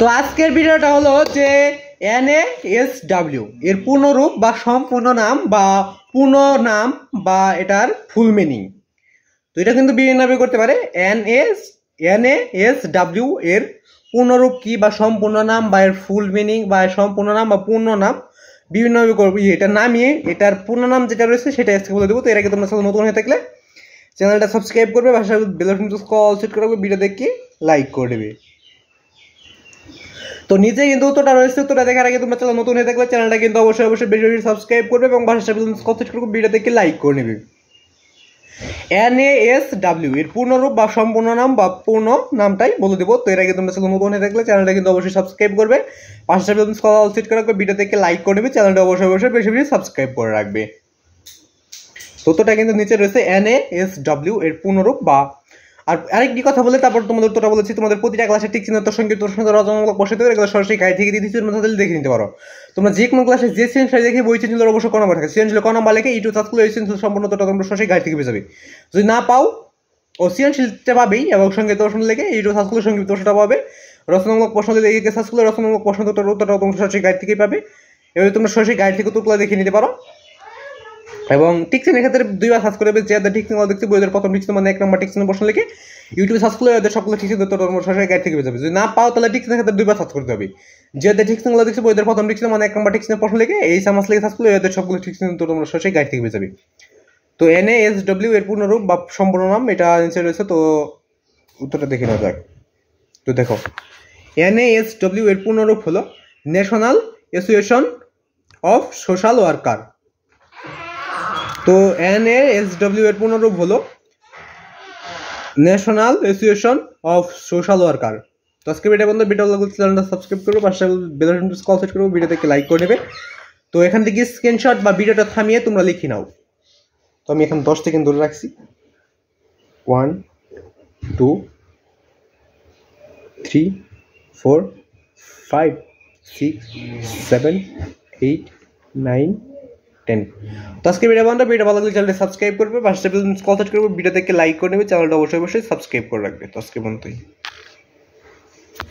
তো আজকের ভিডিওটা হলো যে NASW এর পূর্ণরূপ বা সম্পূর্ণ নাম বা পূর্ণ নাম বা এটার ফুল মিনিং। তো এটা কিন্তু বিভিন্নভাবে করতে পারে। NASW এর পূর্ণরূপ কি বা সম্পূর্ণ নাম বা এর ফুল মিনিং বা সম্পূর্ণ নাম বা পূর্ণ নাম বিভিন্নভাবে করবো। এটা নামিয়ে এটার পূর্ণ নাম যেটা রয়েছে সেটা আজকে বলে দেবো। তো এর আগে তোমরা নতুন হয়ে থাকলে চ্যানেলটা সাবস্ক্রাইব করবে, পাশে বেল আইকনটা অল সেট করে রাখবে, ভিডিও দেখে লাইক করে দেবে। তো নিচে কিন্তু উত্তরটা রয়েছে, উত্তরটা দেখার আগে তোমরা চ্যানেল নতুন হয়ে থাকলে চ্যানেলটা কিন্তু অবশ্যই বেশি বেশি সাবস্ক্রাইব করবে এবং পাশে কমেন্ট করবে, ভিডিও দেখে লাইক করে নেবে। NASW এর পূর্ণরূপ বা সম্পূর্ণ নাম বা পূর্ণ নামটাই বলে দেবো। তো এর আগে তোমরা চ্যানেল নতুন হয়ে থাকলে চ্যানেলটা কিন্তু অবশ্যই সাবস্ক্রাইব করবে, পাশে অল সেট করে রাখবে, ভিডিও দেখে লাইক করে নেবে, চ্যানেলটা অবশ্যই বেশি বেশি সাবস্ক্রাইব করে রাখবে। ততটা কিন্তু নিচে রয়েছে NASW এর পূর্ণরূপ বা। আর আরেকটি কথা বলে তারপর তোমাদের উত্তরটা বলেছি, তোমাদের প্রতিটা ক্লাসে ঠিক চিহ্ন সঙ্গীত রচনামূলক বসে দেবে, এগুলো সরাসরি গাইড থেকে দিয়ে দিচ্ছি, দেখে নিতে পারো। তোমরা যে কোনো ক্লাসে যে সৃজনশীল দেখে বই চিহ্নগুলো অবশ্যই ক নম্বর থাকে, সৃজনশীল ক নম্বর লেখে ইউটিউব সার্চ করলে এই সৃজনশীল সম্পূর্ণ তোটা তোমরা সরাসরি গাইড থেকে পেয়ে যাবে। যদি না পাও ও সৃজনশীলটা পাবেই এবং সঙ্গীত দর্শন লেখে ইউটিউব সার্চ করলে সঙ্গীত দর্শনটা পাবে, রচনামূলক প্রশ্ন লেগে সার্চ করলে রচনামূলক প্রশ্ন উত্তরটা তোমরা সরাসরি গাইড থেকেই পাবে। এবার তোমরা সরাসরি গাইড থেকে উত্তরগুলো দেখে নিতে পারো। এবং টিকচিহ্নের ক্ষেত্রে দুইবার সার্চ করে যে টিকচিহ্ন দেখছি বইদের প্রথম টিকচিহ্ন মানে 1 নম্বর টিকচিহ্ন প্রশ্ন লিখে ইউটিউবে সার্চ করলে ওদের সবগুলো টিকচিহ্ন সরাসরি গাইড থেকে পেয়ে যাবে। যদি না পাও তাহলে টিকচিহ্নের ক্ষেত্রে দুইবার সার্চ করতে হবে। যে টিকচিহ্নগুলো দেখছি বইদের প্রথম টিকচিহ্ন মানে 1 নম্বর টিকচিহ্ন প্রশ্ন লিখে এই সামাস লিখে সার্চ করলে ওদের সবগুলো টিকচিহ্ন তোমরা সরাসরি গাইড থেকে পেয়ে যাবে। তো NASW এর পূর্ণরূপ বা সম্পূর্ণ নাম এটা নিচে রয়েছে। তো উত্তরটা দেখে নেওয়া যাক। তো দেখো, NASW এর পূর্ণরূপ হলো national association of social worker. তো NASW এর পূর্ণরূপ হলো national association of social worker. তো আজকে ভিডিও বন্ধু, ভিডিও লাগলে চ্যানেলটা সাবস্ক্রাইব করবে, পাশে বেল আইকনটা কল সেট করবে, ভিডিও দেখে লাইক করে নেবে। তো এখান থেকে স্ক্রিনশট বা ভিডিওটা থামিয়ে তোমরা লিখে নাও। তো আমি এখন 10 সেকেন্ড ধরে রাখছি। 1 2 3 4 5 6 7 8 9 10। তো আজকে ভিডিও বন্ধু, ভিডিও ভালো লাগলে চ্যানেলটা সাবস্ক্রাইব করবে, পাশে কল সেট করবে, ভিডিও দেখে লাইক করে নেবে, চ্যানেলটা অবশ্যই সাবস্ক্রাইব করে রাখবে। তো আজকে বন্ধুই।